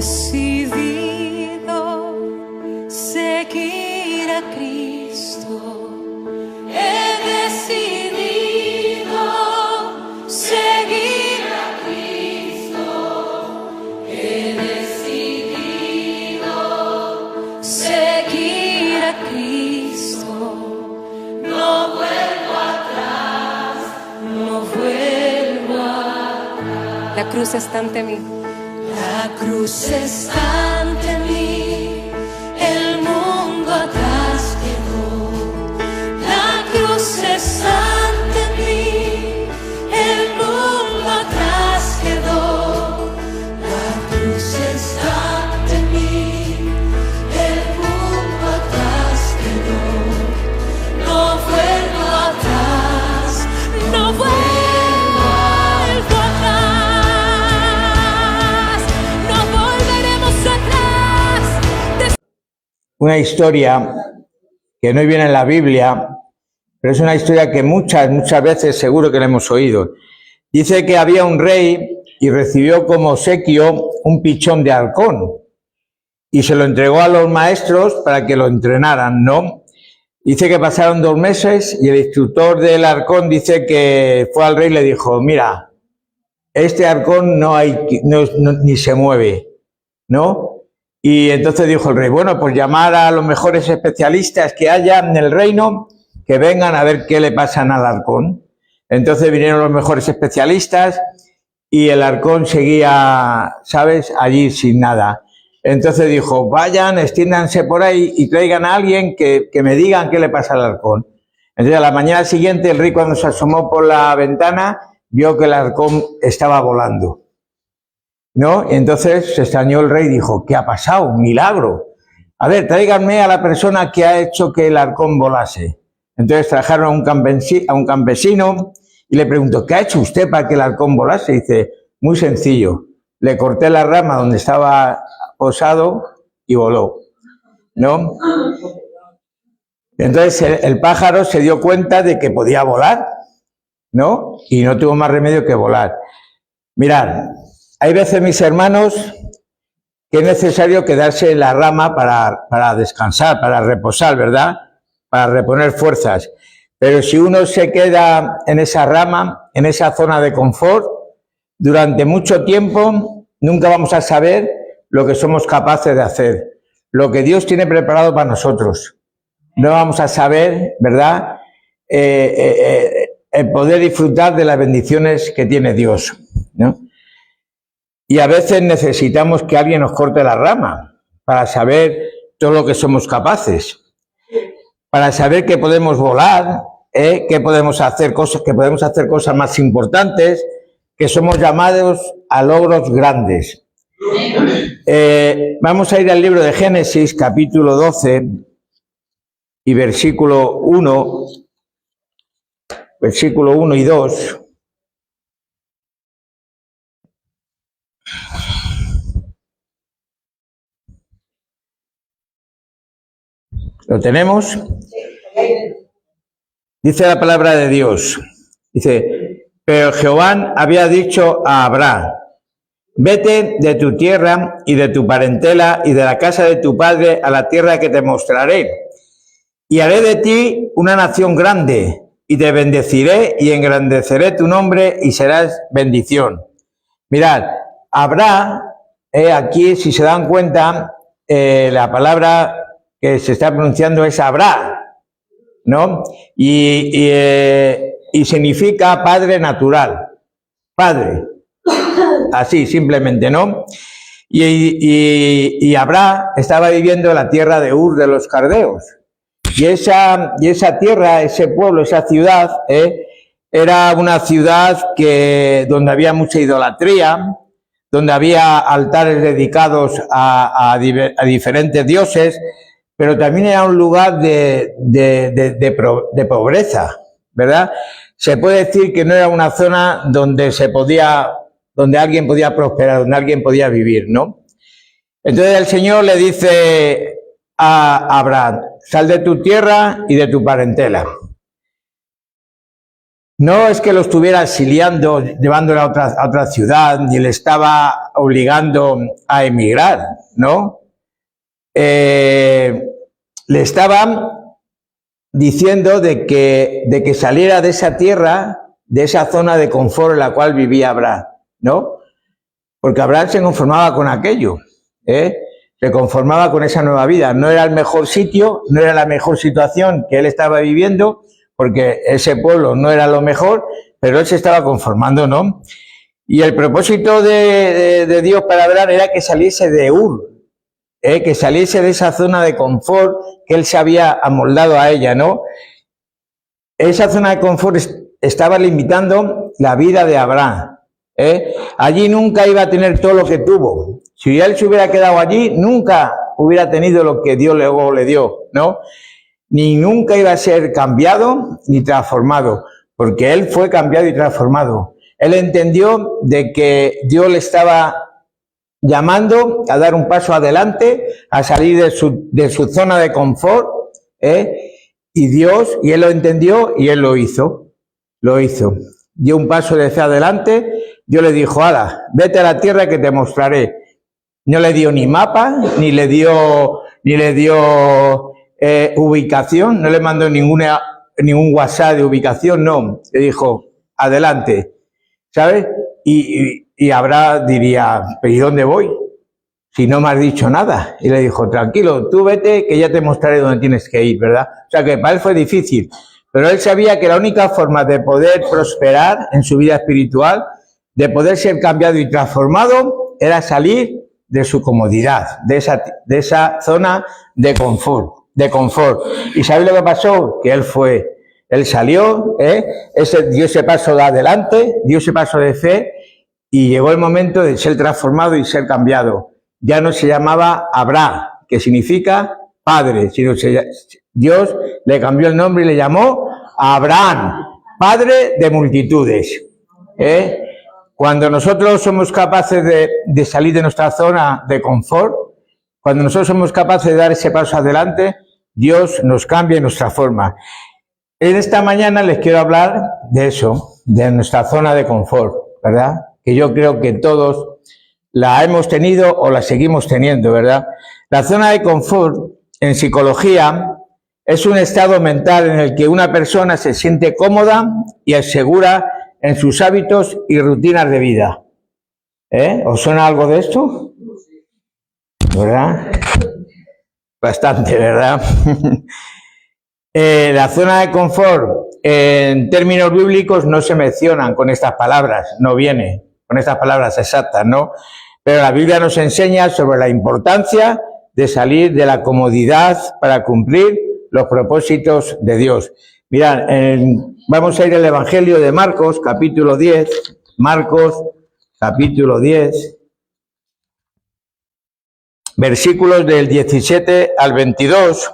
decidido seguir a Cristo. He decidido seguir a Cristo. He decidido seguir a Cristo. No vuelvo atrás, no vuelvo atrás. La cruz está ante mí. La cruz está ante mí, el mundo atrás quedó. La cruz está ante mí, el mundo atrás quedó. La cruz está ante mí, el mundo atrás quedó. No vuelvo atrás, no vuelvo. Una historia que no viene en la Biblia, pero es una historia que muchas veces seguro que la hemos oído. Dice que había un rey y recibió como obsequio un pichón de halcón y se lo entregó a los maestros para que lo entrenaran, ¿no? Dice que pasaron 2 meses y el instructor del halcón dice que fue al rey y le dijo: mira, este halcón ni se mueve, ¿no? Y entonces dijo el rey: bueno, pues llamar a los mejores especialistas que haya en el reino, que vengan a ver qué le pasan al halcón. Entonces vinieron los mejores especialistas y el halcón seguía, ¿sabes?, allí sin nada. Entonces dijo: vayan, extiéndanse por ahí y traigan a alguien que me digan qué le pasa al halcón. Entonces a la mañana siguiente el rey, cuando se asomó por la ventana, vio que el halcón estaba volando, ¿no? Y entonces se extrañó el rey y dijo: ¿qué ha pasado? Un milagro. A ver, tráiganme a la persona que ha hecho que el halcón volase. Entonces trajeron a un campesino y le preguntó: ¿qué ha hecho usted para que el halcón volase? Y dice: muy sencillo, le corté la rama donde estaba posado y voló, ¿no? Entonces el pájaro se dio cuenta de que podía volar, ¿no? Y no tuvo más remedio que volar. Mirad, hay veces, mis hermanos, que es necesario quedarse en la rama para descansar, para reposar, ¿verdad? Para reponer fuerzas. Pero si uno se queda en esa rama, en esa zona de confort, durante mucho tiempo, nunca vamos a saber lo que somos capaces de hacer, lo que Dios tiene preparado para nosotros. No vamos a saber, ¿verdad?, el poder disfrutar de las bendiciones que tiene Dios, ¿no? Y a veces necesitamos que alguien nos corte la rama para saber todo lo que somos capaces, para saber que podemos volar, que podemos hacer cosas más importantes, que somos llamados a logros grandes. Vamos a ir al libro de Génesis, capítulo 12 y versículo 1 y 2. ¿Lo tenemos? Dice la palabra de Dios. Dice: pero Jehová había dicho a Abraham: vete de tu tierra y de tu parentela y de la casa de tu padre a la tierra que te mostraré. Y haré de ti una nación grande, y te bendeciré y engrandeceré tu nombre y serás bendición. Mirad, Abraham, aquí, si se dan cuenta, la palabra que se está pronunciando es Abraham, ¿no? Y significa padre natural, padre, así simplemente, ¿no? Y Abraham estaba viviendo en la tierra de Ur de los Caldeos, y esa tierra, ese pueblo, esa ciudad, era una ciudad donde había mucha idolatría, donde había altares dedicados a diferentes dioses, pero también era un lugar de pobreza, ¿verdad? Se puede decir que no era una zona donde alguien podía prosperar, donde alguien podía vivir, ¿no? Entonces el Señor le dice a Abraham: sal de tu tierra y de tu parentela. no es que lo estuviera exiliando, llevándolo a otra ciudad, ni le estaba obligando a emigrar, ¿no? Le estaban diciendo de que saliera de esa tierra, de esa zona de confort en la cual vivía Abraham, ¿no? Porque Abraham se conformaba con aquello, se conformaba con esa nueva vida. No era el mejor sitio, no era la mejor situación que él estaba viviendo, porque ese pueblo no era lo mejor, pero él se estaba conformando, ¿no? Y el propósito de Dios para Abraham era que saliese de Ur, que saliese de esa zona de confort que él se había amoldado a ella, ¿no? Esa zona de confort estaba limitando la vida de Abraham. Allí nunca iba a tener todo lo que tuvo. Si él se hubiera quedado allí, nunca hubiera tenido lo que Dios luego le dio, ¿no? Ni nunca iba a ser cambiado ni transformado, porque él fue cambiado y transformado. Él entendió de que Dios le estaba llamando a dar un paso adelante, a salir de su zona de confort, y él lo entendió y él lo hizo. Dio un paso de hacia adelante. Dios le dijo, ala, vete a la tierra que te mostraré. No le dio ni mapa, ni le dio ubicación, no le mandó ningún WhatsApp de ubicación, no. Le dijo, adelante, ¿sabes? Y Abraham diría, ¿pero y dónde voy? Si no me has dicho nada. Y le dijo, tranquilo, tú vete que ya te mostraré dónde tienes que ir, ¿verdad? O sea que para él fue difícil. Pero él sabía que la única forma de poder prosperar en su vida espiritual, de poder ser cambiado y transformado, era salir de su comodidad, de esa zona de confort. ¿Y sabéis lo que pasó? Que él salió, dio ese paso de adelante, dio ese paso de fe, y llegó el momento de ser transformado y ser cambiado. Ya no se llamaba Abraham, que significa padre, sino Dios le cambió el nombre y le llamó Abraham, padre de multitudes. Cuando nosotros somos capaces de salir de nuestra zona de confort, cuando nosotros somos capaces de dar ese paso adelante, Dios nos cambia y nos transforma. En esta mañana les quiero hablar de eso, de nuestra zona de confort, ¿verdad? Que yo creo que todos la hemos tenido o la seguimos teniendo, ¿verdad? La zona de confort en psicología es un estado mental en el que una persona se siente cómoda y segura en sus hábitos y rutinas de vida. ¿Os suena algo de esto? ¿Verdad? Bastante, ¿verdad? La zona de confort en términos bíblicos no se mencionan con estas palabras, no viene con estas palabras exactas, ¿no? Pero la Biblia nos enseña sobre la importancia de salir de la comodidad para cumplir los propósitos de Dios. Mirad, vamos a ir al Evangelio de Marcos, capítulo 10. Marcos, capítulo 10. Versículos del 17 al 22.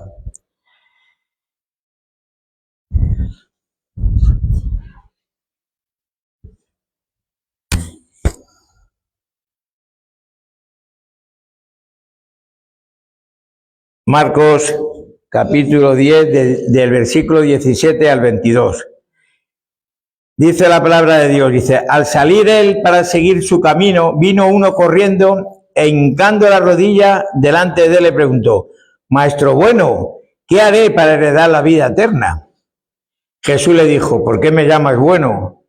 Marcos, capítulo 10, del versículo 17 al 22. Dice la palabra de Dios, dice, al salir él para seguir su camino, vino uno corriendo e hincando la rodilla delante de él le preguntó, Maestro bueno, ¿qué haré para heredar la vida eterna? Jesús le dijo, ¿por qué me llamas bueno?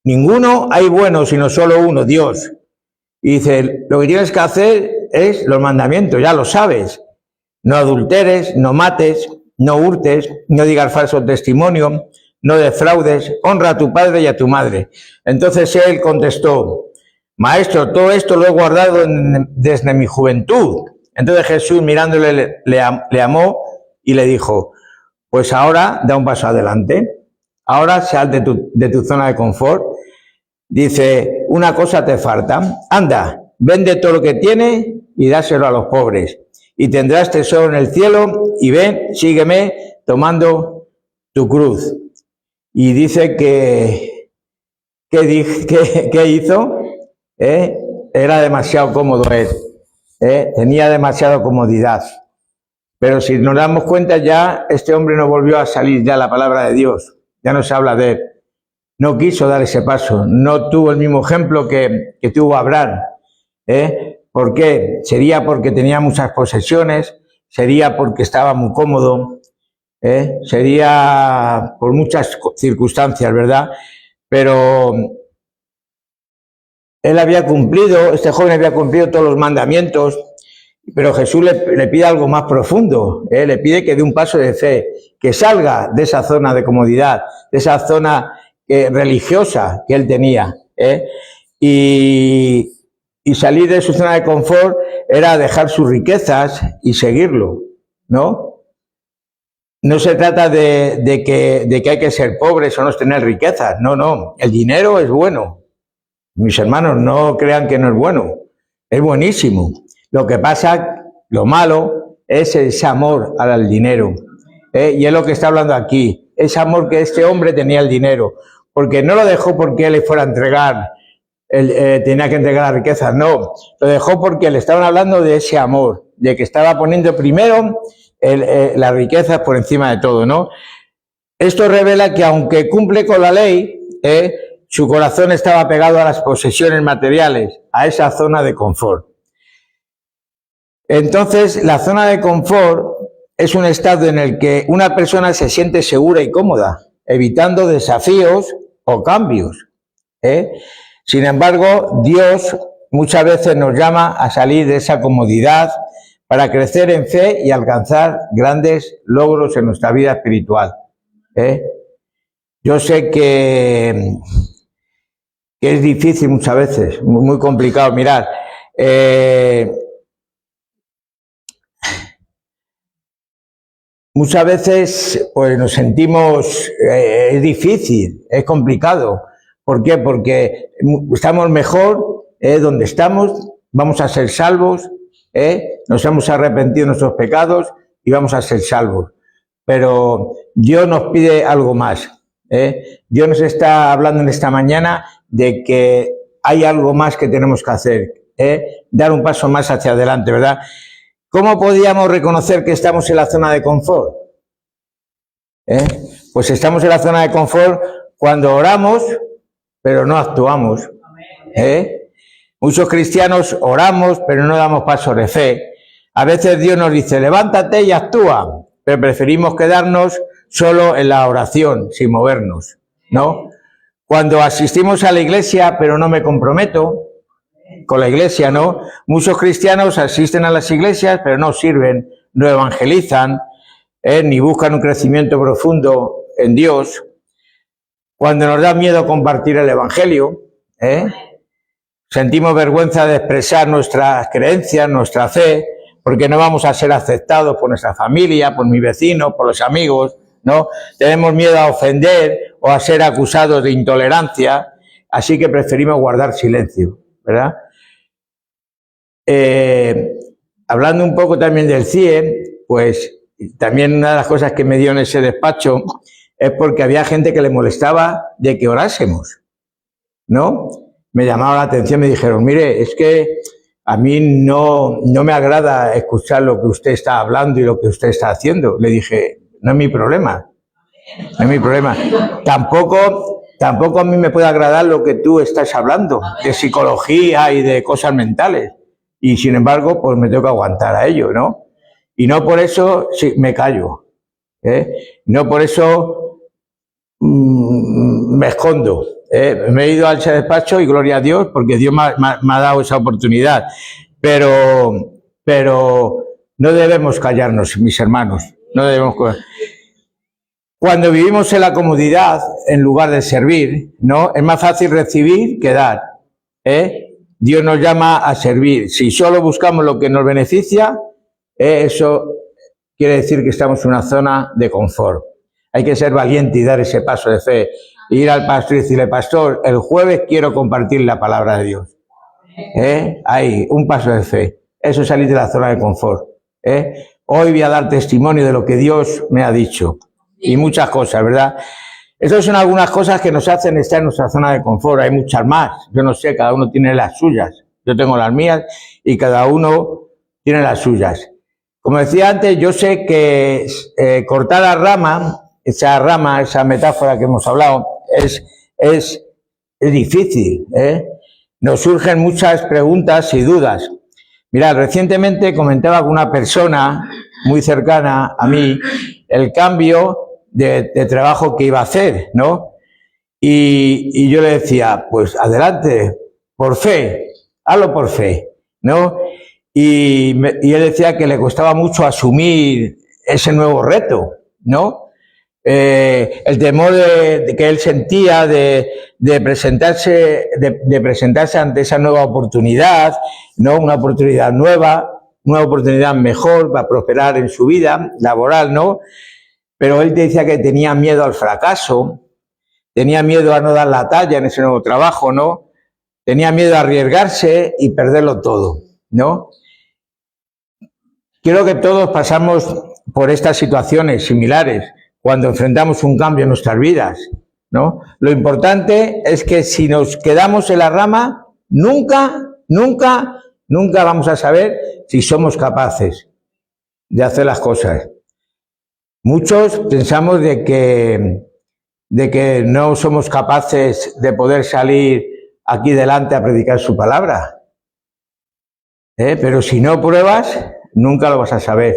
Ninguno hay bueno, sino solo uno, Dios. Y dice, lo que tienes que hacer es los mandamientos, ya lo sabes. No adulteres, no mates, no hurtes, no digas falso testimonio, no defraudes, honra a tu padre y a tu madre. Entonces él contestó, Maestro, todo esto lo he guardado desde mi juventud. Entonces Jesús mirándole le amó y le dijo, pues ahora da un paso adelante, ahora sal de tu zona de confort. Dice, una cosa te falta, anda, vende todo lo que tienes y dáselo a los pobres. Y tendrás tesoro en el cielo, y ven, sígueme tomando tu cruz. Y dice ¿qué hizo? Era demasiado cómodo él, tenía demasiada comodidad. Pero si nos damos cuenta ya, este hombre no volvió a salir ya la palabra de Dios, ya no se habla de él. no quiso dar ese paso, no tuvo el mismo ejemplo que tuvo Abraham. ¿Por qué? Sería porque tenía muchas posesiones, sería porque estaba muy cómodo, sería por muchas circunstancias, ¿verdad? Pero él había cumplido, este joven había cumplido todos los mandamientos, pero Jesús le pide algo más profundo, le pide que dé un paso de fe, que salga de esa zona de comodidad, de esa zona religiosa que él tenía, y salir de su zona de confort era dejar sus riquezas y seguirlo, ¿no? No se trata de que hay que ser pobres o no tener riquezas, no, el dinero es bueno. Mis hermanos, no crean que no es bueno, es buenísimo. Lo que pasa, lo malo, es ese amor al dinero. Y es lo que está hablando aquí, ese amor que este hombre tenía al dinero, porque no lo dejó porque él le fuera a entregar, tenía que entregar las riquezas, no, lo dejó porque le estaban hablando de ese amor, de que estaba poniendo primero las riquezas por encima de todo, ¿no? Esto revela que aunque cumple con la ley, su corazón estaba pegado a las posesiones materiales, a esa zona de confort. Entonces, la zona de confort es un estado en el que una persona se siente segura y cómoda, evitando desafíos o cambios. Sin embargo, Dios muchas veces nos llama a salir de esa comodidad para crecer en fe y alcanzar grandes logros en nuestra vida espiritual. Yo sé que es difícil muchas veces, muy complicado. Mirad, muchas veces pues nos sentimos, es difícil, es complicado. ¿Por qué? Porque estamos mejor donde estamos, vamos a ser salvos, nos hemos arrepentido de nuestros pecados y vamos a ser salvos. Pero Dios nos pide algo más. Dios nos está hablando en esta mañana de que hay algo más que tenemos que hacer, dar un paso más hacia adelante, ¿verdad? ¿Cómo podíamos reconocer que estamos en la zona de confort? Pues estamos en la zona de confort cuando oramos, pero no actuamos. Muchos cristianos oramos, pero no damos pasos de fe. A veces Dios nos dice, levántate y actúa, pero preferimos quedarnos solo en la oración, sin movernos, ¿no? Cuando asistimos a la iglesia, pero no me comprometo con la iglesia, ¿no? Muchos cristianos asisten a las iglesias, pero no sirven, no evangelizan, ni buscan un crecimiento profundo en Dios. Cuando nos da miedo compartir el evangelio, sentimos vergüenza de expresar nuestras creencias, nuestra fe, porque no vamos a ser aceptados por nuestra familia, por mi vecino, por los amigos, ¿no? Tenemos miedo a ofender o a ser acusados de intolerancia, así que preferimos guardar silencio, ¿verdad? Hablando un poco también del CIE, pues también una de las cosas que me dio en ese despacho es porque había gente que le molestaba de que orásemos, ¿no? Me llamaba la atención, me dijeron, mire, es que a mí no me agrada escuchar lo que usted está hablando y lo que usted está haciendo. Le dije, no es mi problema, no es mi problema. Tampoco a mí me puede agradar lo que tú estás hablando, de psicología y de cosas mentales. Y sin embargo, pues me tengo que aguantar a ello, ¿no? Y no por eso sí, me callo, no por eso me escondo. Me he ido al despacho y gloria a Dios porque Dios me ha dado esa oportunidad. Pero no debemos callarnos, mis hermanos. No debemos. Cuando vivimos en la comodidad, en lugar de servir, ¿no? Es más fácil recibir que dar. Dios nos llama a servir. Si solo buscamos lo que nos beneficia, eso quiere decir que estamos en una zona de confort. Hay que ser valiente y dar ese paso de fe. Ir al pastor y decirle, pastor, el jueves quiero compartir la palabra de Dios. Ahí, un paso de fe. Eso es salir de la zona de confort. Hoy voy a dar testimonio de lo que Dios me ha dicho. Y muchas cosas, ¿verdad? Esas son algunas cosas que nos hacen estar en nuestra zona de confort. Hay muchas más. Yo no sé, cada uno tiene las suyas. Yo tengo las mías y cada uno tiene las suyas. Como decía antes, yo sé que cortar la rama, esa metáfora que hemos hablado, es es difícil, ¿eh? Nos surgen muchas preguntas y dudas. Mirad, recientemente comentaba con una persona muy cercana a mí el cambio de trabajo que iba a hacer, ¿no? Y yo le decía, pues adelante, por fe, hazlo por fe, ¿no? Y él decía que le costaba mucho asumir ese nuevo reto, ¿no? El temor que él sentía de presentarse ante esa nueva oportunidad, ¿no? Una oportunidad nueva, una oportunidad mejor para prosperar en su vida laboral, ¿no? Pero él decía que tenía miedo al fracaso, tenía miedo a no dar la talla en ese nuevo trabajo, ¿no? Tenía miedo a arriesgarse y perderlo todo, ¿no? Creo que todos pasamos por estas situaciones similares cuando enfrentamos un cambio en nuestras vidas, ¿no? Lo importante es que si nos quedamos en la rama, nunca vamos a saber si somos capaces de hacer las cosas. Muchos pensamos de que no somos capaces de poder salir aquí delante a predicar su palabra. Pero si no pruebas, nunca lo vas a saber.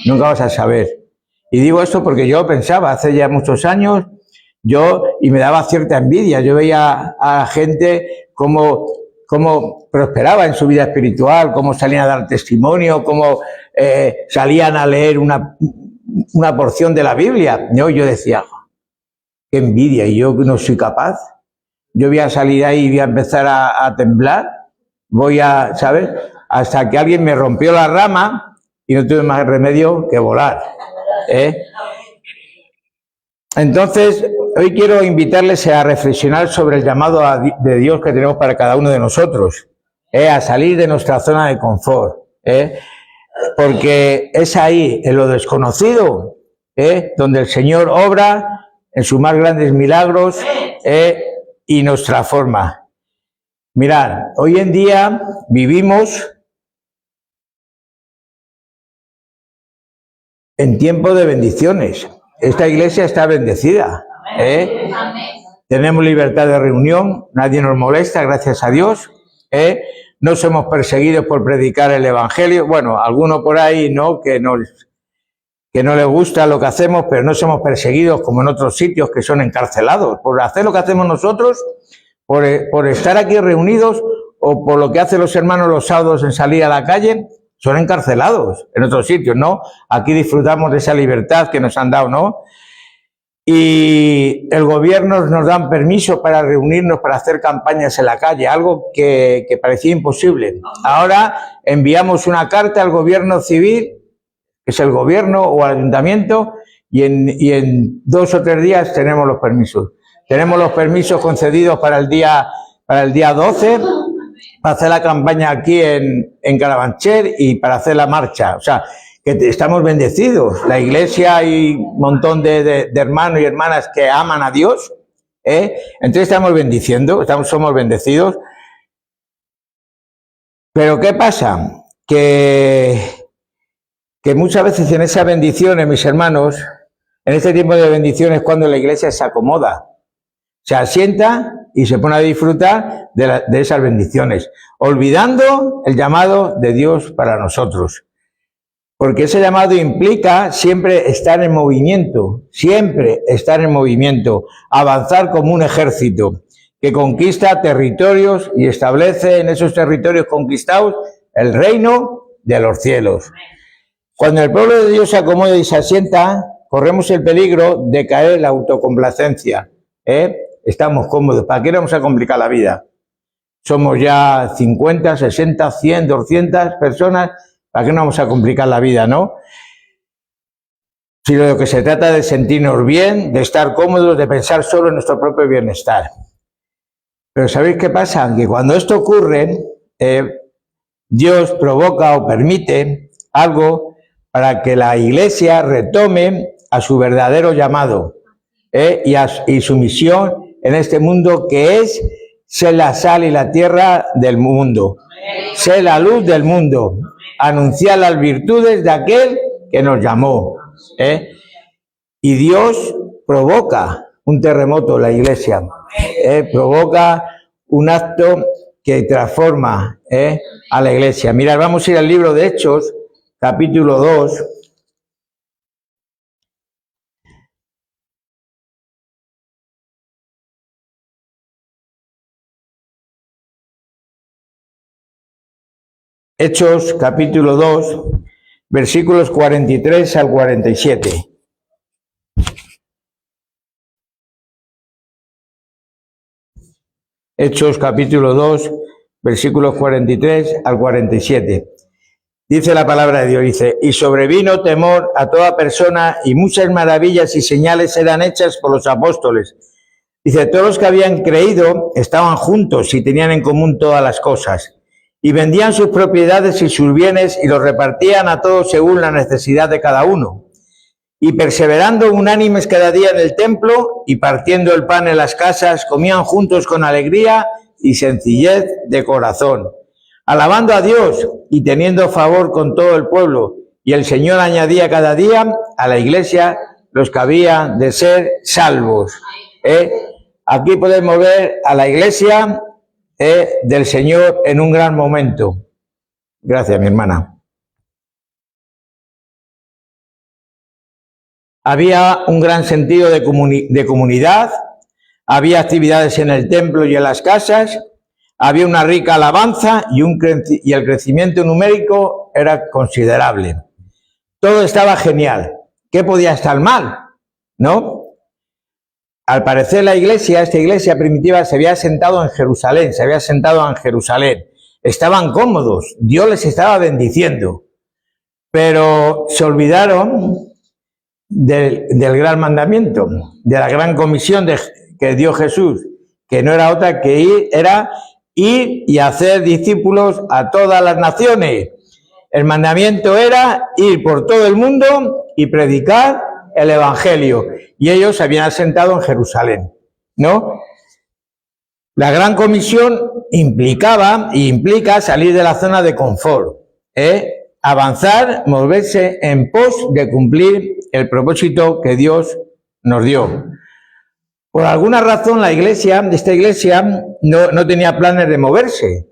Nunca vas a saber. Y digo esto porque yo pensaba hace ya muchos años, y me daba cierta envidia. Yo veía a gente cómo prosperaba en su vida espiritual, cómo salían a dar testimonio, cómo salían a leer una porción de la Biblia. Yo decía, qué envidia, y yo no soy capaz. Yo voy a salir ahí y voy a empezar a temblar. ¿Sabes? Hasta que alguien me rompió la rama y no tuve más remedio que volar. Entonces, hoy quiero invitarles a reflexionar sobre el llamado de Dios que tenemos para cada uno de nosotros, a salir de nuestra zona de confort, porque es ahí, en lo desconocido, donde el Señor obra en sus más grandes milagros y nos transforma. Mirad, hoy en día vivimos en tiempo de bendiciones. Esta iglesia está bendecida. Tenemos libertad de reunión, nadie nos molesta, gracias a Dios. No somos perseguidos por predicar el evangelio. Bueno, alguno por ahí, ¿no? Que no les gusta lo que hacemos, pero no somos perseguidos como en otros sitios que son encarcelados por hacer lo que hacemos nosotros, por estar aquí reunidos, o por lo que hacen los hermanos los sábados en salir a la calle. Son encarcelados en otros sitios, ¿no? Aquí disfrutamos de esa libertad que nos han dado, ¿no? Y el gobierno nos da permiso para reunirnos, para hacer campañas en la calle, algo que parecía imposible. Ahora enviamos una carta al gobierno civil, que es el gobierno o al ayuntamiento, y en 2 o 3 días tenemos los permisos. Tenemos los permisos concedidos para el día 12, para hacer la campaña aquí en Carabanchel y para hacer la marcha. O sea, que estamos bendecidos. La iglesia y un montón de hermanos y hermanas que aman a Dios, entonces estamos bendiciendo, somos bendecidos. Pero ¿qué pasa? Que muchas veces en esas bendiciones, mis hermanos, en este tiempo de bendiciones, cuando la iglesia se acomoda, se asienta y se pone a disfrutar de esas bendiciones, olvidando el llamado de Dios para nosotros. Porque ese llamado implica siempre estar en movimiento, avanzar como un ejército que conquista territorios y establece en esos territorios conquistados el reino de los cielos. Cuando el pueblo de Dios se acomoda y se asienta, corremos el peligro de caer en la autocomplacencia. Estamos cómodos. ¿Para qué vamos a complicar la vida? Somos ya 50, 60, 100, 200 personas. ¿Para qué no vamos a complicar la vida, no? Si de lo que se trata de sentirnos bien, de estar cómodos, de pensar solo en nuestro propio bienestar. Pero ¿sabéis qué pasa? Que cuando esto ocurre, Dios provoca o permite algo para que la iglesia retome a su verdadero llamado y su misión en este mundo, que es ser la sal y la tierra del mundo, ser la luz del mundo, anunciar las virtudes de aquel que nos llamó. Y Dios provoca un terremoto en la iglesia. provoca un acto que transforma a la iglesia. Mirad, vamos a ir al libro de Hechos, capítulo 2. Hechos, capítulo 2, versículos 43 al 47. Hechos, capítulo 2, versículos 43 al 47. Dice la palabra de Dios, dice, y sobrevino temor a toda persona y muchas maravillas y señales eran hechas por los apóstoles. Dice, todos los que habían creído estaban juntos y tenían en común todas las cosas. Y vendían sus propiedades y sus bienes y los repartían a todos según la necesidad de cada uno. Y perseverando unánimes cada día en el templo y partiendo el pan en las casas, comían juntos con alegría y sencillez de corazón, alabando a Dios y teniendo favor con todo el pueblo. Y el Señor añadía cada día a la iglesia los que habían de ser salvos. Aquí podemos ver a la iglesia del Señor en un gran momento. Gracias, mi hermana. Había un gran sentido de comunidad, había actividades en el templo y en las casas, había una rica alabanza y el crecimiento numérico era considerable. Todo estaba genial. ¿Qué podía estar mal? ¿No? Al parecer esta iglesia primitiva se había asentado en Jerusalén, Estaban cómodos, Dios les estaba bendiciendo, pero se olvidaron del gran mandamiento, de la gran comisión que dio Jesús, que no era otra que ir y hacer discípulos a todas las naciones. El mandamiento era ir por todo el mundo y predicar el evangelio, y ellos se habían asentado en Jerusalén, ¿no? La gran comisión implicaba y implica salir de la zona de confort, avanzar, moverse en pos de cumplir el propósito que Dios nos dio. Por alguna razón esta iglesia no tenía planes de moverse,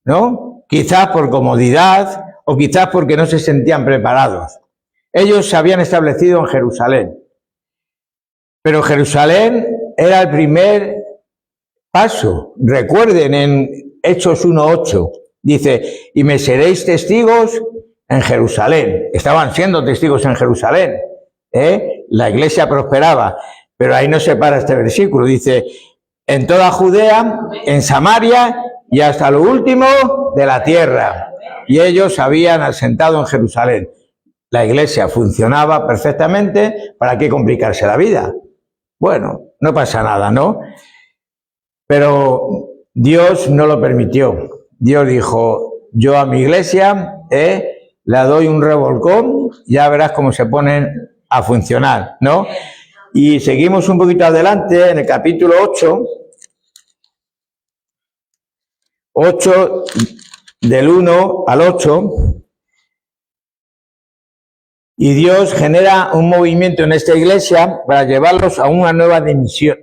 ¿no? Quizás por comodidad o quizás porque no se sentían preparados. Ellos se habían establecido en Jerusalén, pero Jerusalén era el primer paso. Recuerden en Hechos 1:8, dice, y me seréis testigos en Jerusalén. Estaban siendo testigos en Jerusalén, la iglesia prosperaba, pero ahí no se para este versículo, dice, en toda Judea, en Samaria y hasta lo último de la tierra. Y ellos habían asentado en Jerusalén. La iglesia funcionaba perfectamente, ¿para qué complicarse la vida? Bueno, no pasa nada, ¿no? Pero Dios no lo permitió. Dios dijo, yo a mi iglesia le doy un revolcón, ya verás cómo se ponen a funcionar, ¿no? Y seguimos un poquito adelante en el capítulo 8 del 1 al 8, y Dios genera un movimiento en esta iglesia para llevarlos a una nueva dimensión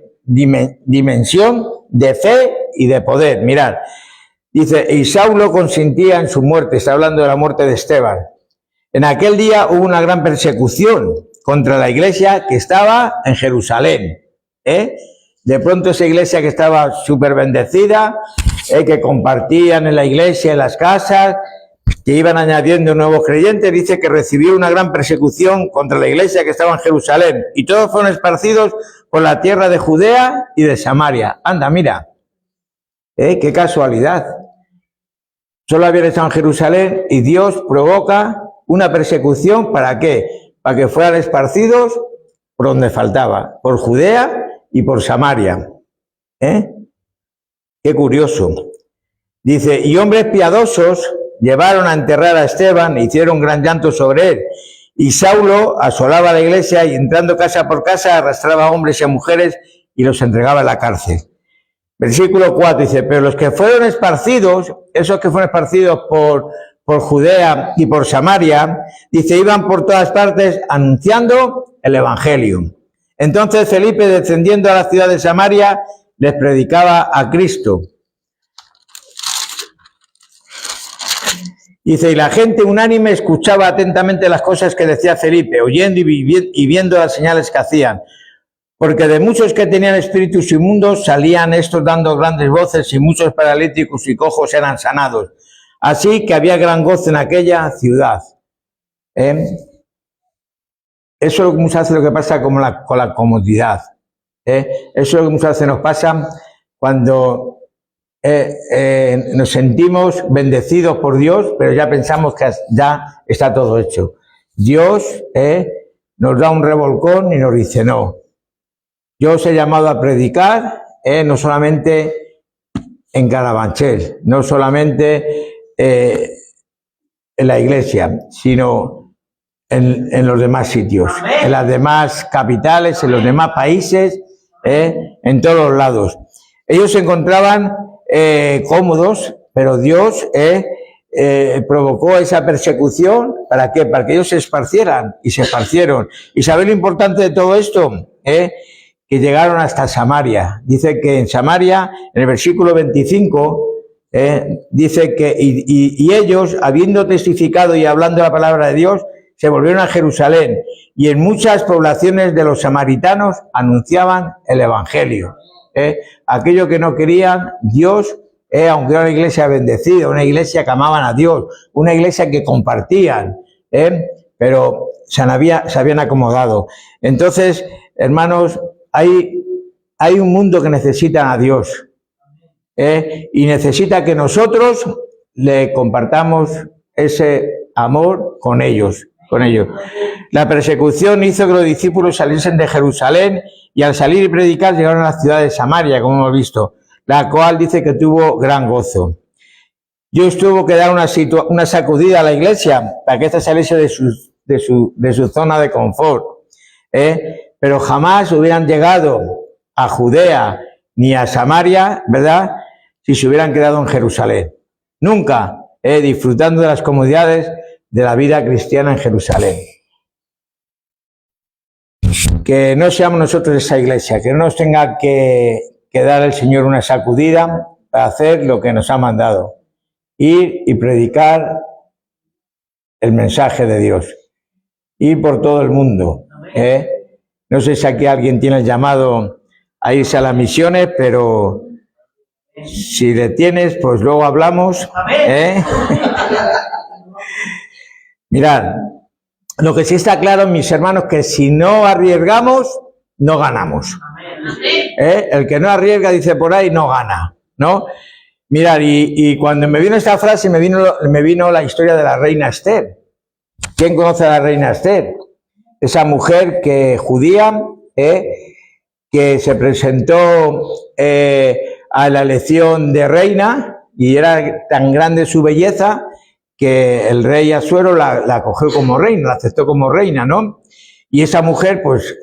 de fe y de poder. Mirad, dice, y Saulo consentía en su muerte, está hablando de la muerte de Esteban. En aquel día hubo una gran persecución contra la iglesia que estaba en Jerusalén. De pronto esa iglesia que estaba súper bendecida, que compartían en la iglesia, en las casas, que iban añadiendo nuevos creyentes, dice que recibió una gran persecución contra la iglesia que estaba en Jerusalén, y todos fueron esparcidos por la tierra de Judea y de Samaria. Anda, mira, qué casualidad. Solo habían estado en Jerusalén y Dios provoca una persecución, ¿para qué? Para que fueran esparcidos por donde faltaba, por Judea y por Samaria. Qué curioso. Dice, y hombres piadosos llevaron a enterrar a Esteban e hicieron gran llanto sobre él. Y Saulo asolaba la iglesia y entrando casa por casa arrastraba a hombres y a mujeres y los entregaba en la cárcel. Versículo 4 dice, pero los que fueron esparcidos, esos que fueron esparcidos por Judea y por Samaria, dice, iban por todas partes anunciando el evangelio. Entonces Felipe, descendiendo a la ciudad de Samaria, les predicaba a Cristo. Dice, y la gente unánime escuchaba atentamente las cosas que decía Felipe, oyendo y viendo las señales que hacían. Porque de muchos que tenían espíritus inmundos salían estos dando grandes voces y muchos paralíticos y cojos eran sanados. Así que había gran gozo en aquella ciudad. Eso muchas veces lo que pasa con la comodidad. Eso es lo que muchas veces nos pasa cuando nos sentimos bendecidos por Dios, pero ya pensamos que ya está todo hecho. Dios nos da un revolcón y nos dice no. Yo os he llamado a predicar, no solamente en Carabanchel, no solamente en la iglesia, sino en los demás sitios, en las demás capitales, en los demás países, en todos los lados. Ellos se encontraban cómodos, pero Dios provocó esa persecución. ¿Para qué? Para que ellos se esparcieran, y se esparcieron. ¿Y sabéis lo importante de todo esto? Que llegaron hasta Samaria. Dice que en Samaria, en el versículo 25, dice que y ellos, habiendo testificado y hablando la palabra de Dios, se volvieron a Jerusalén, y en muchas poblaciones de los samaritanos anunciaban el evangelio. Aquello que no querían, Dios, aunque era una iglesia bendecida, una iglesia que amaban a Dios, una iglesia que compartían, pero se habían acomodado. Entonces, hermanos, hay un mundo que necesita a Dios, y necesita que nosotros le compartamos ese amor con ellos. La persecución hizo que los discípulos saliesen de Jerusalén, y al salir y predicar llegaron a la ciudad de Samaria, como hemos visto, la cual dice que tuvo gran gozo. Dios tuvo que dar una sacudida a la iglesia para que ésta saliese de su zona de confort, pero jamás hubieran llegado a Judea ni a Samaria, ¿verdad?, si se hubieran quedado en Jerusalén. Nunca, disfrutando de las comodidades de la vida cristiana en Jerusalén. Que no seamos nosotros esa iglesia, que no nos tenga que dar el Señor una sacudida para hacer lo que nos ha mandado. Ir y predicar el mensaje de Dios. Ir por todo el mundo. No sé si aquí alguien tiene el llamado a irse a las misiones, pero si le tienes, pues luego hablamos. Mirad, lo que sí está claro, mis hermanos, que si no arriesgamos, no ganamos. El que no arriesga, dice por ahí, no gana, ¿no? Mirad, y cuando me vino esta frase, me vino la historia de la reina Esther. ¿Quién conoce a la reina Esther? Esa mujer judía, que se presentó a la elección de reina, y era tan grande su belleza que el rey Asuero la cogió como reina, la aceptó como reina, ¿no? Y esa mujer, pues,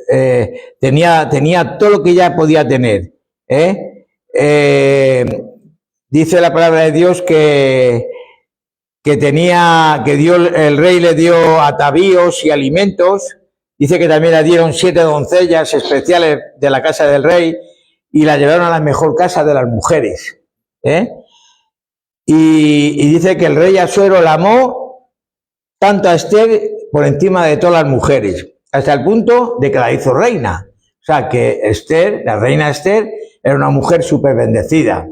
tenía todo lo que ella podía tener. Dice la palabra de Dios que el rey le dio atavíos y alimentos. Dice que también le dieron 7 doncellas especiales de la casa del rey y la llevaron a la mejor casa de las mujeres. Y dice que el rey Asuero la amó tanto a Esther por encima de todas las mujeres, hasta el punto de que la hizo reina. O sea, que Esther, la reina Esther, era una mujer súper bendecida.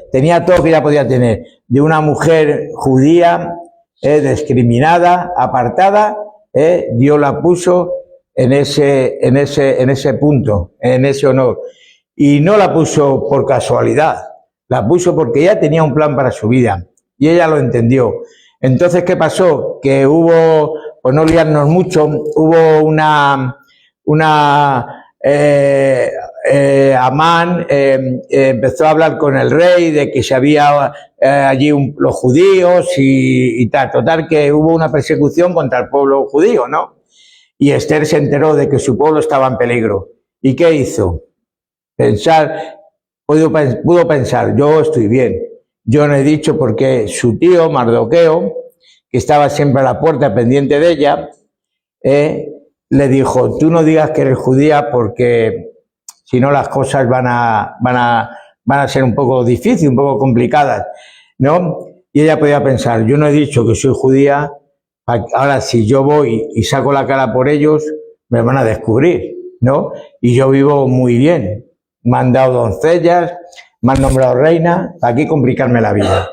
Tenía todo lo que ella podía tener. De una mujer judía, discriminada, apartada, Dios la puso en ese punto, en ese honor. Y no la puso por casualidad, la puso porque ella tenía un plan para su vida y ella lo entendió. Entonces, ¿qué pasó? Que hubo, pues no liarnos mucho, hubo Amán empezó a hablar con el rey de que se había allí los judíos y tal. Total, que hubo una persecución contra el pueblo judío, ¿no? Y Esther se enteró de que su pueblo estaba en peligro. ¿Y qué hizo? Pudo pensar, yo estoy bien. Yo no he dicho porque su tío Mardoqueo, que estaba siempre a la puerta pendiente de ella, le dijo, tú no digas que eres judía porque si no las cosas van a ser un poco difíciles, un poco complicadas, ¿no? Y ella podía pensar, yo no he dicho que soy judía, ahora si yo voy y saco la cara por ellos, me van a descubrir, ¿no? Y yo vivo muy bien, me han dado doncellas, me han nombrado reina, ¿para qué complicarme la vida?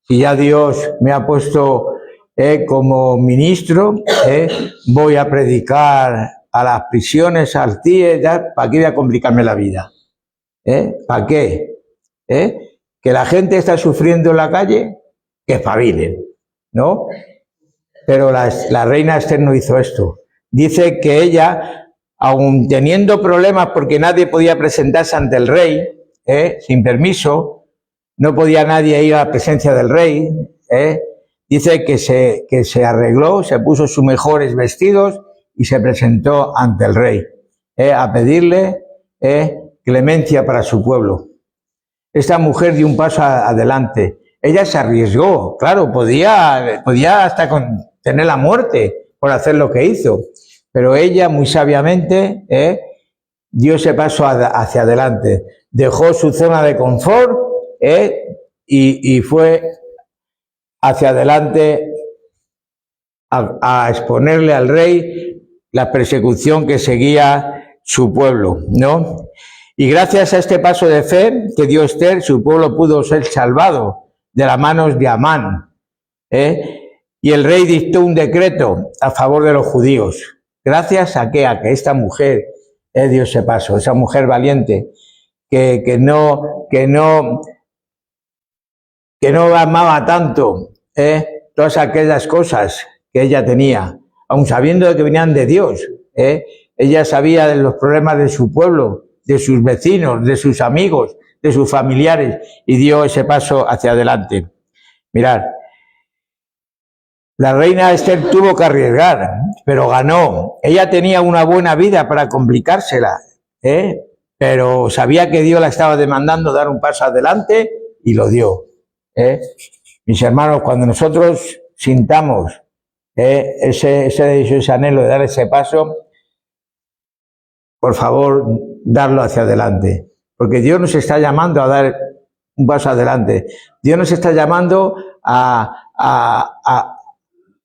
Si ya Dios me ha puesto como ministro, voy a predicar a las prisiones, al CIE, ¿para qué voy a complicarme la vida? ¿Para qué? Que la gente está sufriendo en la calle, que espabilen, ¿no? Pero la reina Esther no hizo esto. Dice que ella, aun teniendo problemas porque nadie podía presentarse ante el rey, sin permiso, no podía nadie ir a la presencia del rey, dice que se arregló, se puso sus mejores vestidos y se presentó ante el rey, a pedirle clemencia para su pueblo. Esta mujer dio un paso adelante. Ella se arriesgó, claro, podía hasta tener la muerte por hacer lo que hizo, pero ella muy sabiamente dio ese paso hacia adelante. Dejó su zona de confort y fue hacia adelante a exponerle al rey la persecución que seguía su pueblo, ¿no? Y gracias a este paso de fe que dio Esther, su pueblo pudo ser salvado de las manos de Amán. Y el rey dictó un decreto a favor de los judíos. ¿Gracias a qué? A que esta mujer dio ese paso, esa mujer valiente, que no amaba tanto todas aquellas cosas que ella tenía, aun sabiendo que venían de Dios. Ella sabía de los problemas de su pueblo, de sus vecinos, de sus amigos, de sus familiares, y dio ese paso hacia adelante. Mirad, la reina Esther tuvo que arriesgar, pero ganó. Ella tenía una buena vida para complicársela, pero sabía que Dios la estaba demandando dar un paso adelante y lo dio. Mis hermanos, cuando nosotros sintamos ese anhelo de dar ese paso, por favor, darlo hacia adelante, porque Dios nos está llamando a dar un paso adelante. Dios nos está llamando a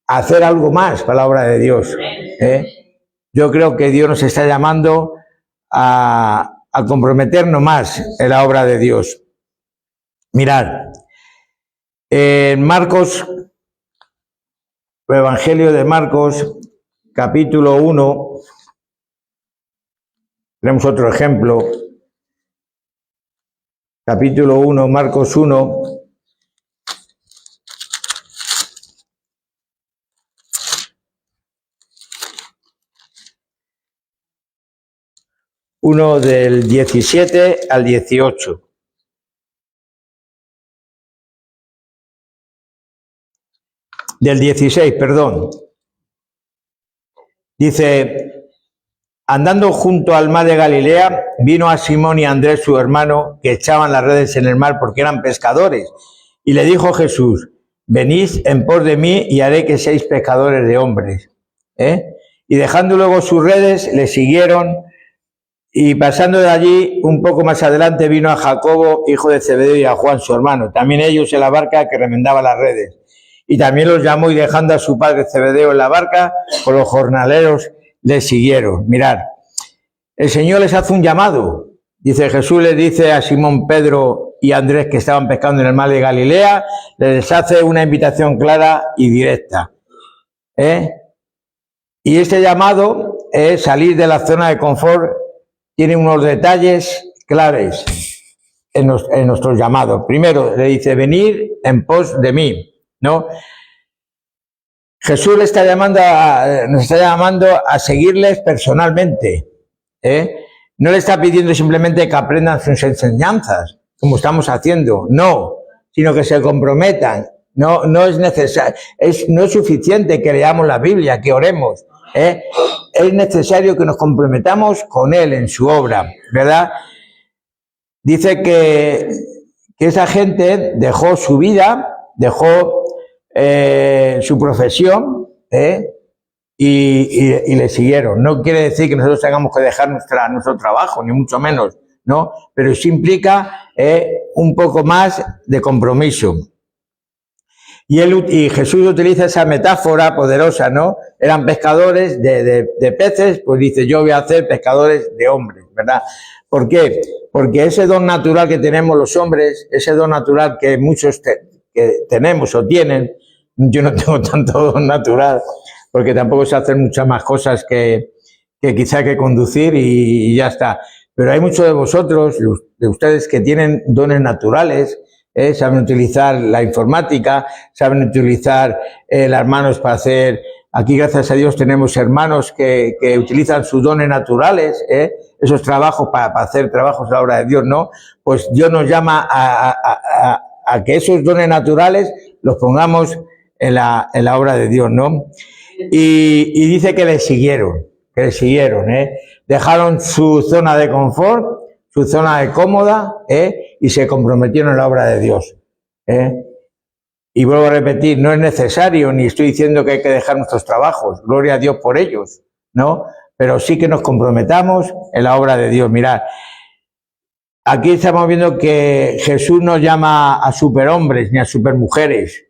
hacer algo más para la obra de Dios. Yo creo que Dios nos está llamando a comprometernos más en la obra de Dios. Mirad, en Marcos, el Evangelio de Marcos, capítulo 1, tenemos otro ejemplo. Capítulo 1, Marcos 1. Uno del 17 al 18. Del 16, perdón. Dice: andando junto al mar de Galilea, vino a Simón y a Andrés, su hermano, que echaban las redes en el mar porque eran pescadores. Y le dijo Jesús: venid en pos de mí y haré que seáis pescadores de hombres. Y dejando luego sus redes, le siguieron. Y pasando de allí, un poco más adelante, vino a Jacobo, hijo de Zebedeo, y a Juan, su hermano, también ellos en la barca que remendaba las redes. Y también los llamó, y dejando a su padre Zebedeo en la barca, con los jornaleros le siguieron. Mirad, el Señor les hace un llamado. Dice, Jesús les dice a Simón, Pedro y Andrés, que estaban pescando en el mar de Galilea, les hace una invitación clara y directa. Y este llamado es salir de la zona de confort. Tiene unos detalles claves en nuestro llamado. Primero, le dice, venir en pos de mí, ¿no? Jesús nos está llamando a seguirles personalmente. No le está pidiendo simplemente que aprendan sus enseñanzas, como estamos haciendo, no, sino que se comprometan. No es necesario, no es suficiente que leamos la Biblia, que oremos. Es necesario que nos comprometamos con Él en su obra, ¿verdad? Dice que esa gente dejó su vida, dejó su profesión, y le siguieron. No quiere decir que nosotros tengamos que dejar nuestro trabajo, ni mucho menos, ¿no? Pero sí implica un poco más de compromiso. Y Jesús utiliza esa metáfora poderosa, ¿no? Eran pescadores de peces, pues dice, yo voy a hacer pescadores de hombres, ¿verdad? ¿Por qué? Porque ese don natural que tenemos los hombres, ese don natural que muchos que tenemos o tienen, yo no tengo tanto don natural, porque tampoco sé hacer muchas más cosas que quizá que conducir y ya está. Pero hay muchos de vosotros, de ustedes, que tienen dones naturales, saben utilizar la informática, saben utilizar las manos para hacer. Aquí, gracias a Dios, tenemos hermanos que utilizan sus dones naturales, esos trabajos para hacer trabajos a la obra de Dios, ¿no? Pues Dios nos llama a que esos dones naturales los pongamos en la obra de Dios, ¿no? Y dice que le siguieron, dejaron su zona de confort, su zona de cómoda, y se comprometieron en la obra de Dios. Y vuelvo a repetir, no es necesario, ni estoy diciendo que hay que dejar nuestros trabajos, gloria a Dios por ellos, ¿no? Pero sí que nos comprometamos en la obra de Dios. Mirad, aquí estamos viendo que Jesús no llama a superhombres ni a supermujeres,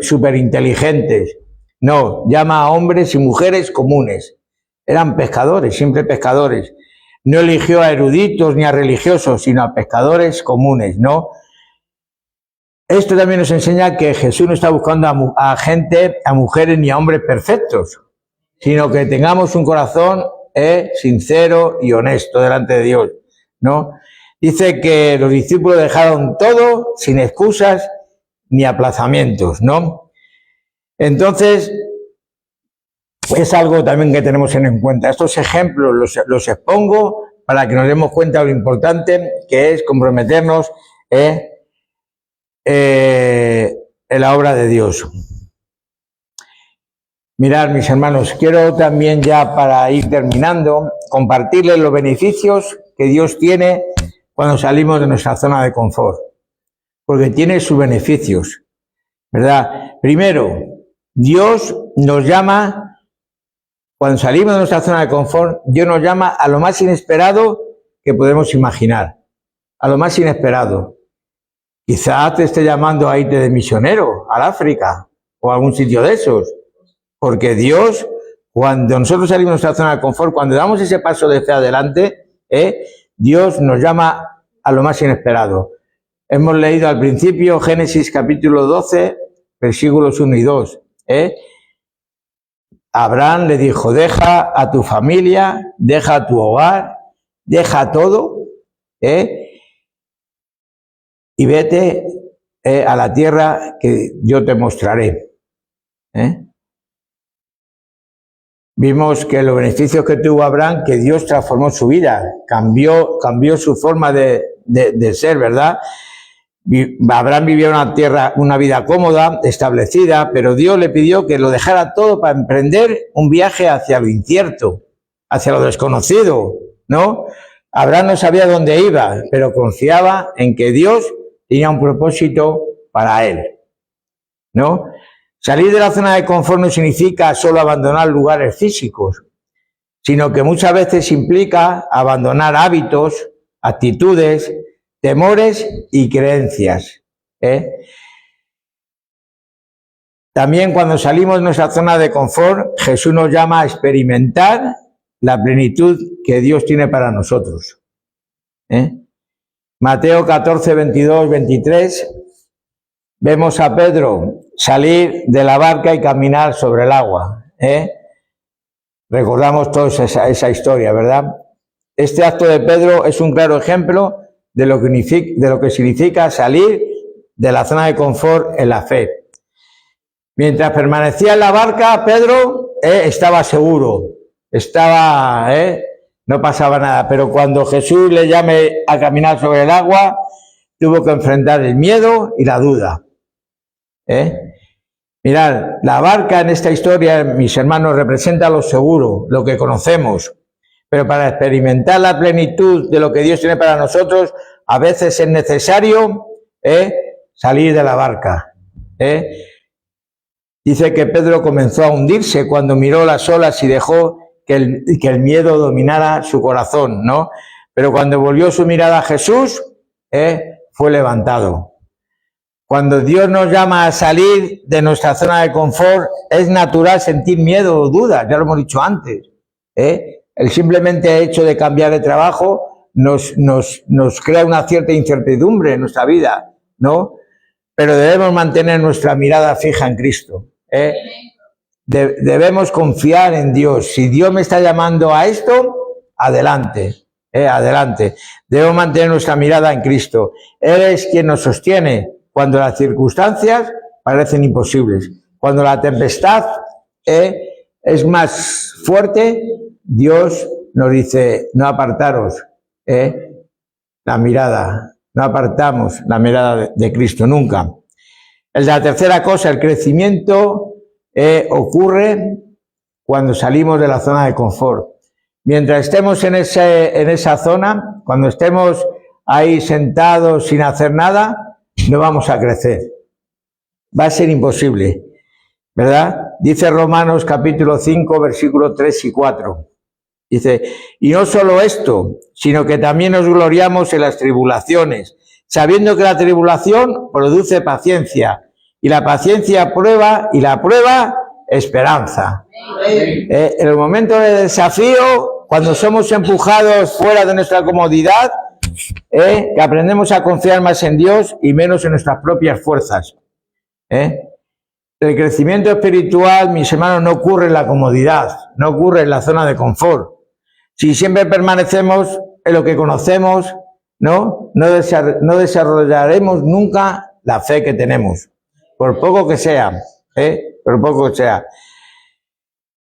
superinteligentes. No, llama a hombres y mujeres comunes. Eran pescadores, siempre pescadores. No eligió a eruditos ni a religiosos, sino a pescadores comunes, ¿no? Esto también nos enseña que Jesús no está buscando a gente, a mujeres ni a hombres perfectos, sino que tengamos un corazón sincero y honesto delante de Dios, ¿no? Dice que los discípulos dejaron todo sin excusas ni aplazamientos, ¿no? Entonces, es algo también que tenemos en cuenta. Estos ejemplos los expongo para que nos demos cuenta de lo importante que es comprometernos en la obra de Dios. Mirad, mis hermanos, quiero también, ya para ir terminando, compartirles los beneficios que Dios tiene cuando salimos de nuestra zona de confort, porque tiene sus beneficios, ¿verdad? Primero, Dios nos llama, cuando salimos de nuestra zona de confort, Dios nos llama a lo más inesperado que podemos imaginar, a lo más inesperado. Quizás te esté llamando a irte de misionero al África o a algún sitio de esos, porque Dios, cuando nosotros salimos de nuestra zona de confort, cuando damos ese paso de fe adelante, Dios nos llama a lo más inesperado. Hemos leído al principio Génesis capítulo 12, versículos 1 y 2. Abraham le dijo, deja a tu familia, deja tu hogar, deja todo, y vete a la tierra que yo te mostraré. Vimos que los beneficios que tuvo Abraham, que Dios transformó su vida, cambió su forma de ser, ¿verdad? Abraham vivía una vida cómoda, establecida, pero Dios le pidió que lo dejara todo para emprender un viaje hacia lo incierto, hacia lo desconocido, ¿no? Abraham no sabía dónde iba, pero confiaba en que Dios tenía un propósito para él, ¿no? Salir de la zona de confort no significa solo abandonar lugares físicos, sino que muchas veces implica abandonar hábitos, actitudes, temores y creencias. También cuando salimos de nuestra zona de confort, Jesús nos llama a experimentar la plenitud que Dios tiene para nosotros. Mateo 14, 22, 23, vemos a Pedro salir de la barca y caminar sobre el agua. Recordamos todos esa historia, ¿verdad? Este acto de Pedro es un claro ejemplo de lo que significa salir de la zona de confort en la fe. Mientras permanecía en la barca, Pedro estaba seguro, no pasaba nada, pero cuando Jesús le llame a caminar sobre el agua, tuvo que enfrentar el miedo y la duda. Mirad, la barca en esta historia, mis hermanos, representa lo seguro, lo que conocemos. Pero para experimentar la plenitud de lo que Dios tiene para nosotros, a veces es necesario salir de la barca. Dice que Pedro comenzó a hundirse cuando miró las olas y dejó que el miedo dominara su corazón, ¿no? Pero cuando volvió su mirada a Jesús, fue levantado. Cuando Dios nos llama a salir de nuestra zona de confort, es natural sentir miedo o dudas, ya lo hemos dicho antes. El simplemente hecho de cambiar de trabajo nos crea una cierta incertidumbre en nuestra vida, ¿no? Pero debemos mantener nuestra mirada fija en Cristo. Debemos confiar en Dios. Si Dios me está llamando a esto, adelante, adelante. Debemos mantener nuestra mirada en Cristo. Él es quien nos sostiene cuando las circunstancias parecen imposibles. Cuando la tempestad es más fuerte, Dios nos dice, no apartaros la mirada, no apartamos la mirada de Cristo nunca. La tercera cosa, el crecimiento ocurre cuando salimos de la zona de confort. Mientras estemos en esa zona, cuando estemos ahí sentados sin hacer nada, no vamos a crecer. Va a ser imposible, ¿verdad? Dice Romanos capítulo 5, versículos 3 y 4. Dice, y no solo esto, sino que también nos gloriamos en las tribulaciones, sabiendo que la tribulación produce paciencia, y la paciencia prueba, y la prueba esperanza. En el momento de desafío, cuando somos empujados fuera de nuestra comodidad, que aprendemos a confiar más en Dios y menos en nuestras propias fuerzas. El crecimiento espiritual, mis hermanos, no ocurre en la comodidad, no ocurre en la zona de confort. Si siempre permanecemos en lo que conocemos, no desarrollaremos nunca la fe que tenemos, por poco que sea, por poco que sea.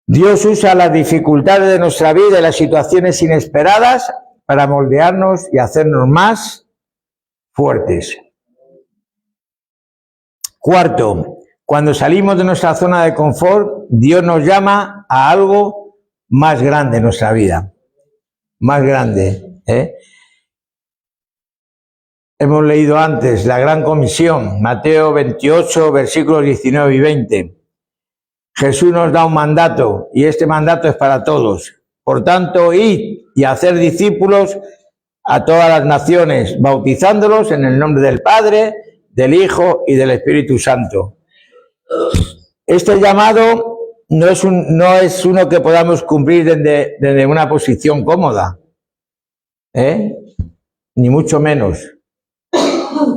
Dios usa las dificultades de nuestra vida y las situaciones inesperadas para moldearnos y hacernos más fuertes. Cuarto, cuando salimos de nuestra zona de confort, Dios nos llama a algo más grande en nuestra vida, más grande. Hemos leído antes la Gran Comisión, Mateo 28, versículos 19 y 20. Jesús nos da un mandato y este mandato es para todos. Por tanto, id y hacer discípulos a todas las naciones, bautizándolos en el nombre del Padre, del Hijo y del Espíritu Santo. Este llamado no es uno que podamos cumplir desde una posición cómoda, ni mucho menos.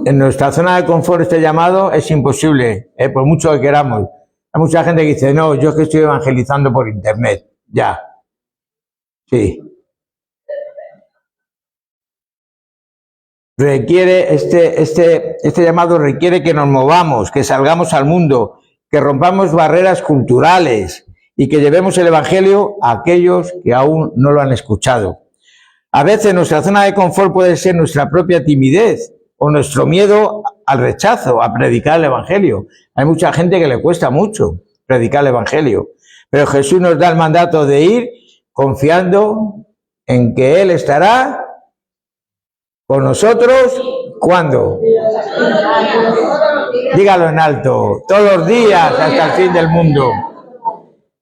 En nuestra zona de confort este llamado es imposible, por mucho que queramos. Hay mucha gente que dice, no, yo es que estoy evangelizando por internet, ya. Sí. Este llamado requiere que nos movamos, que salgamos al mundo, que rompamos barreras culturales y que llevemos el evangelio a aquellos que aún no lo han escuchado. A veces nuestra zona de confort puede ser nuestra propia timidez o nuestro miedo al rechazo, a predicar el evangelio. Hay mucha gente que le cuesta mucho predicar el evangelio, pero Jesús nos da el mandato de ir confiando en que Él estará con nosotros. ¿Cuándo? Dígalo en alto, todos los días hasta el fin del mundo.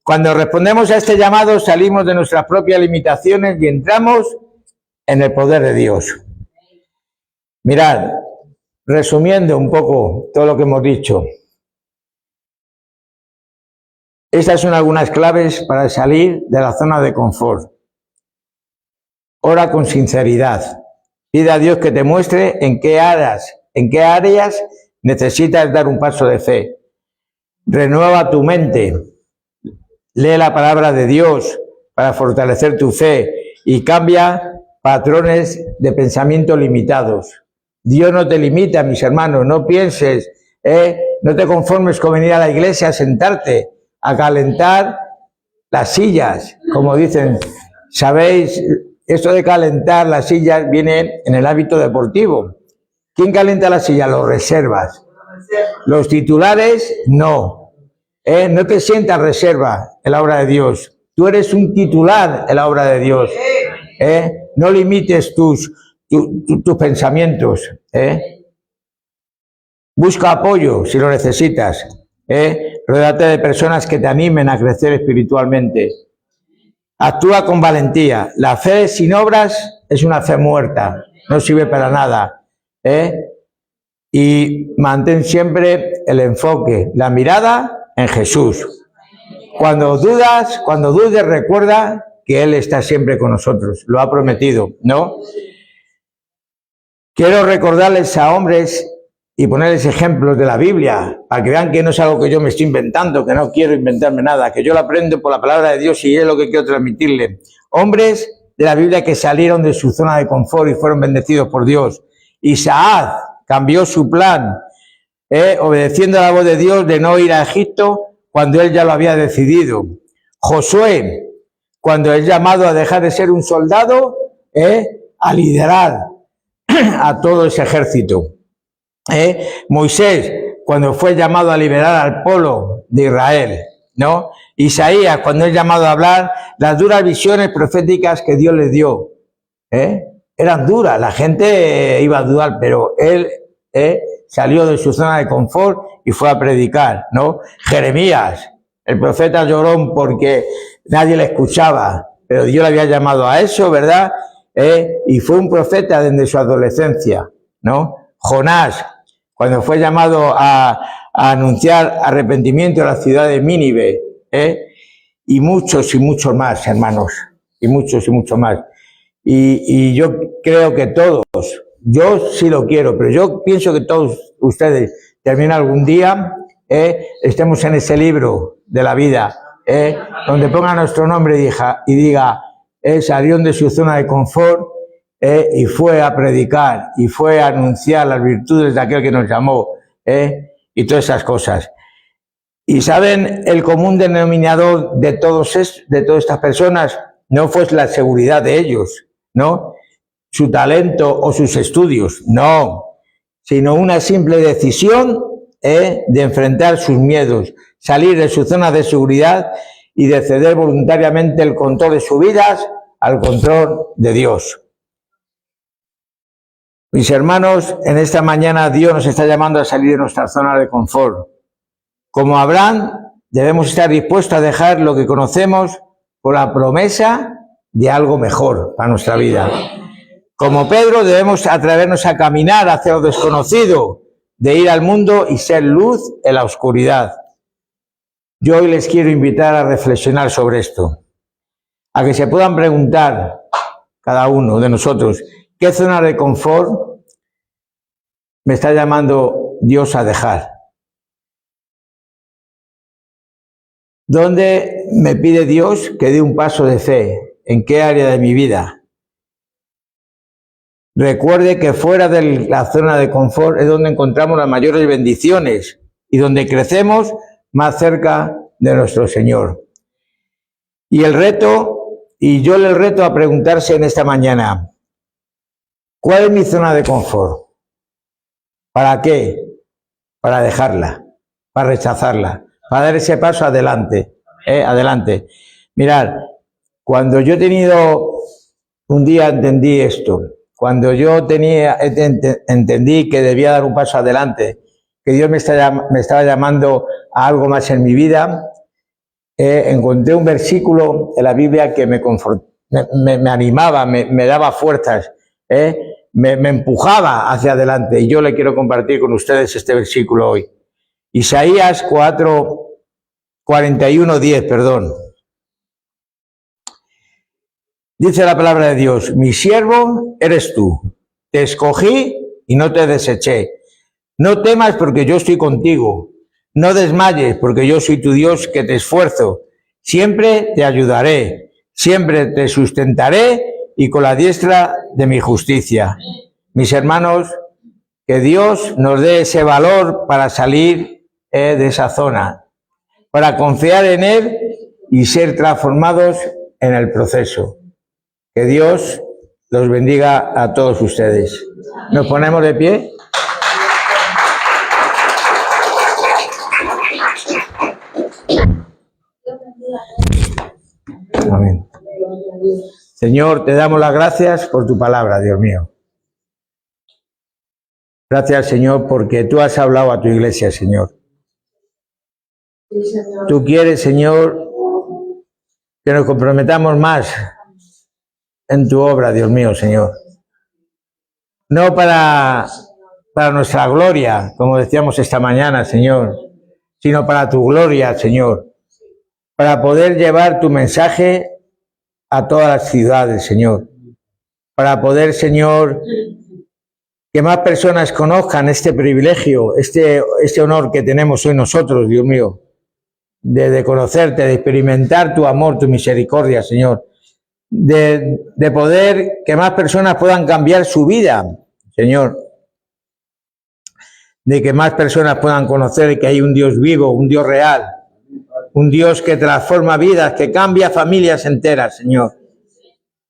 Cuando respondemos a este llamado, salimos de nuestras propias limitaciones y entramos en el poder de Dios. Mirad, resumiendo un poco todo lo que hemos dicho, estas son algunas claves para salir de la zona de confort. Ora con sinceridad. Pide a Dios que te muestre en qué áreas necesitas dar un paso de fe. Renueva tu mente. Lee la palabra de Dios para fortalecer tu fe y cambia patrones de pensamiento limitados. Dios no te limita, mis hermanos, no pienses, no te conformes con venir a la iglesia a sentarte, a calentar las sillas, como dicen. ¿Sabéis? Esto de calentar las sillas viene en el ámbito deportivo. ¿Quién calienta las sillas? Los reservas. Los titulares, no. No te sientas reserva en la obra de Dios. Tú eres un titular en la obra de Dios. No limites tus pensamientos. Busca apoyo si lo necesitas. Rodéate de personas que te animen a crecer espiritualmente. Actúa con valentía. La fe sin obras es una fe muerta, no sirve para nada, Y mantén siempre el enfoque, la mirada en Jesús. Cuando dudes, recuerda que Él está siempre con nosotros, lo ha prometido, ¿no? Quiero recordarles a hombres y ponerles ejemplos de la Biblia, para que vean que no es algo que yo me estoy inventando, que no quiero inventarme nada, que yo lo aprendo por la palabra de Dios y es lo que quiero transmitirle. Hombres de la Biblia que salieron de su zona de confort y fueron bendecidos por Dios. Isaac cambió su plan, obedeciendo a la voz de Dios de no ir a Egipto cuando él ya lo había decidido. Josué, cuando es llamado a dejar de ser un soldado, a liderar a todo ese ejército. Moisés, cuando fue llamado a liberar al pueblo de Israel, ¿no? Isaías, cuando es llamado a hablar, las duras visiones proféticas que Dios le dio, eran duras, la gente iba a dudar, pero él salió de su zona de confort y fue a predicar, ¿no? Jeremías, el profeta lloró porque nadie le escuchaba, pero Dios le había llamado a eso, ¿verdad? Y fue un profeta desde su adolescencia, ¿no? Jonás, cuando fue llamado a anunciar arrepentimiento a la ciudad de Nínive, y muchos más, hermanos, y muchos más. Y yo creo que todos, yo sí lo quiero, pero yo pienso que todos ustedes terminan algún día, estemos en ese libro de la vida, donde ponga nuestro nombre y diga, salió de su zona de confort, y fue a predicar, y fue a anunciar las virtudes de aquel que nos llamó, y todas esas cosas. Y saben, el común denominador de todas estas personas no fue la seguridad de ellos, ¿no? Su talento o sus estudios, no, sino una simple decisión, de enfrentar sus miedos, salir de su zona de seguridad y de ceder voluntariamente el control de sus vidas al control de Dios. Mis hermanos, en esta mañana Dios nos está llamando a salir de nuestra zona de confort. Como Abraham, debemos estar dispuestos a dejar lo que conocemos por la promesa de algo mejor para nuestra vida. Como Pedro, debemos atrevernos a caminar hacia lo desconocido, de ir al mundo y ser luz en la oscuridad. Yo hoy les quiero invitar a reflexionar sobre esto, a que se puedan preguntar cada uno de nosotros, ¿qué zona de confort me está llamando Dios a dejar? ¿Dónde me pide Dios que dé un paso de fe? ¿En qué área de mi vida? Recuerde que fuera de la zona de confort es donde encontramos las mayores bendiciones y donde crecemos más cerca de nuestro Señor. Y yo le reto a preguntarse en esta mañana, ¿cuál es mi zona de confort? ¿Para qué? Para dejarla, para rechazarla, para dar ese paso adelante, adelante. Mirad, cuando yo he tenido, un día entendí esto, cuando yo entendí que debía dar un paso adelante, que Dios me estaba llamando a algo más en mi vida, encontré un versículo de la Biblia que me animaba, me daba fuerzas, me empujaba hacia adelante, y yo le quiero compartir con ustedes este versículo hoy. Isaías 41:10, perdón. Dice la palabra de Dios, mi siervo eres tú, te escogí y no te deseché. No temas porque yo estoy contigo, no desmayes porque yo soy tu Dios que te esfuerzo. Siempre te ayudaré, siempre te sustentaré y con la diestra de mi justicia. Mis hermanos, que Dios nos dé ese valor para salir de esa zona, para confiar en Él y ser transformados en el proceso. Que Dios los bendiga a todos ustedes. ¿Nos ponemos de pie? Amén. Señor, te damos las gracias por tu palabra, Dios mío. Gracias, Señor, porque tú has hablado a tu iglesia, Señor. Tú quieres, Señor, que nos comprometamos más en tu obra, Dios mío, Señor. No para nuestra gloria, como decíamos esta mañana, Señor, sino para tu gloria, Señor, para poder llevar tu mensaje a todas las ciudades, Señor, para poder, Señor, que más personas conozcan este privilegio, este honor que tenemos hoy nosotros, Dios mío, de conocerte, de experimentar tu amor, tu misericordia, Señor, de poder que más personas puedan cambiar su vida, Señor, de que más personas puedan conocer que hay un Dios vivo, un Dios real, un Dios que transforma vidas, que cambia familias enteras, Señor.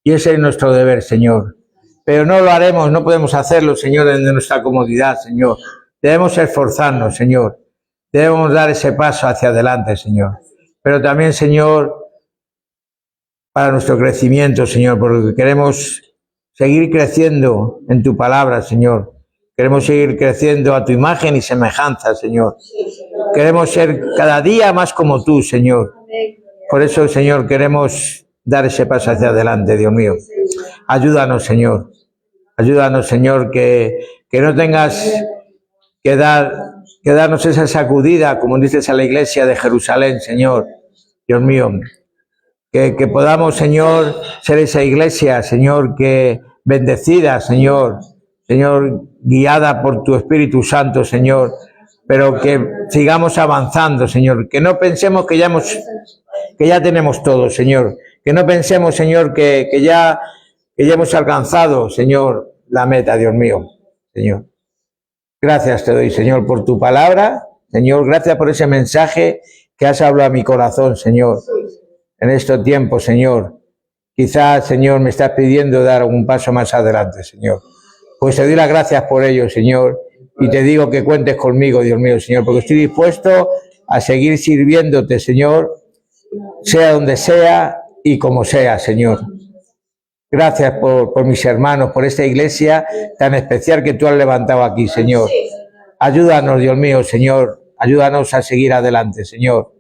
Y ese es nuestro deber, Señor. Pero no lo haremos, no podemos hacerlo, Señor, desde nuestra comodidad, Señor. Debemos esforzarnos, Señor. Debemos dar ese paso hacia adelante, Señor. Pero también, Señor, para nuestro crecimiento, Señor, porque queremos seguir creciendo en tu palabra, Señor. Queremos seguir creciendo a tu imagen y semejanza, Señor. Queremos ser cada día más como tú, Señor. Por eso, Señor, queremos dar ese paso hacia adelante, Dios mío. Ayúdanos, Señor. Ayúdanos, Señor, que no tengas que darnos esa sacudida, como dices a la iglesia de Jerusalén, Señor. Dios mío, que podamos, Señor, ser esa iglesia, Señor, que bendecida, Señor, guiada por tu Espíritu Santo, Señor, pero que sigamos avanzando, Señor, que no pensemos que ya tenemos todo, Señor, que no pensemos, Señor, que ya hemos alcanzado, Señor, la meta, Dios mío, Señor. Gracias te doy, Señor, por tu palabra, Señor, gracias por ese mensaje que has hablado a mi corazón, Señor, en estos tiempos, Señor. Quizás, Señor, me estás pidiendo dar un paso más adelante, Señor. Pues te doy las gracias por ello, Señor, y te digo que cuentes conmigo, Dios mío, Señor, porque estoy dispuesto a seguir sirviéndote, Señor, sea donde sea y como sea, Señor. Gracias por mis hermanos, por esta iglesia tan especial que tú has levantado aquí, Señor. Ayúdanos, Dios mío, Señor, ayúdanos a seguir adelante, Señor,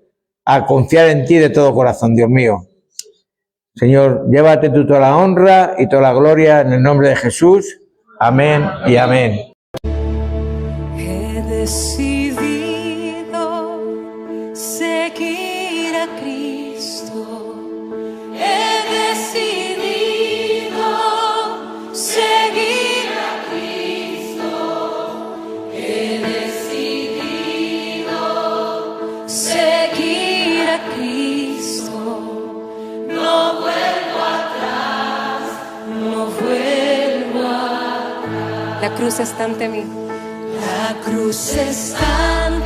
a confiar en ti de todo corazón, Dios mío. Señor, llévate tú toda la honra y toda la gloria en el nombre de Jesús. Amén y amén. He decidido seguir a Cristo. He decidido seguir a Cristo. He decidido seguir a Cristo. No vuelvo atrás, no vuelvo atrás. La cruz está ante mí. La cruz está ante mí.